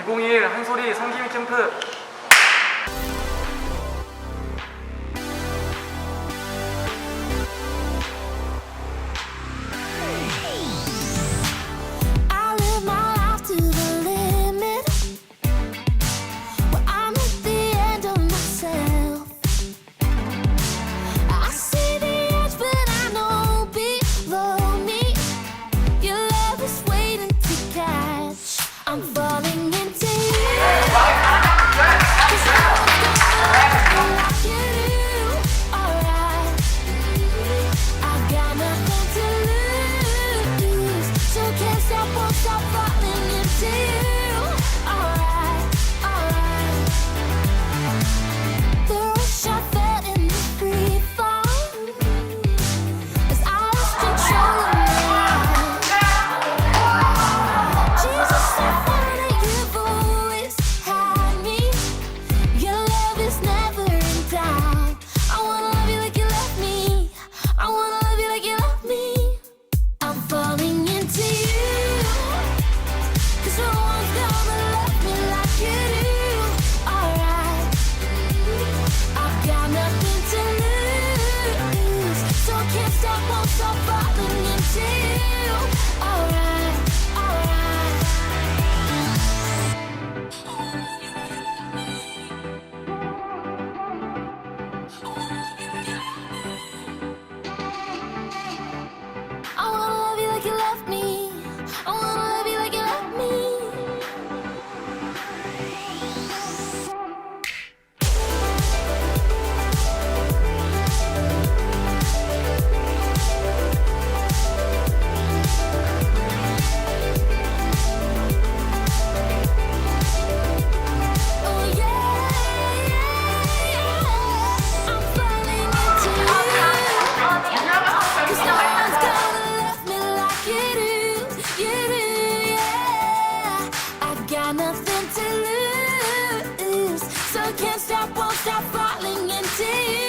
2021 한솔이 성기미 캠프. I live my life to the limit. Well, I'm at the end of myself. I see the edge, but I know below me your love is waiting to catch. I'm falling into you. 'Cause I don't like you do. Alright, I've got nothing to lose, so can't stop, won't stop falling into you. Alright, alright. The rush I felt in the free fall, as I lost control of my life. Jesus, so far that you've always had me. Your love is never in doubt. I wanna love you like you love me. I wanna love you like you love me. I'm falling into you, 'cause no one's gonna love me like you do. Alright, I've got nothing to lose, so can't stop, won't stop falling into you. Alright, alright. I wanna love you like you love me. I wanna love you like you love me. Oh yeah, I'm falling into you. 'Cause no one's gonna love me like you do, yeah. I've got nothing to lose, so can't stop, won't stop falling into you.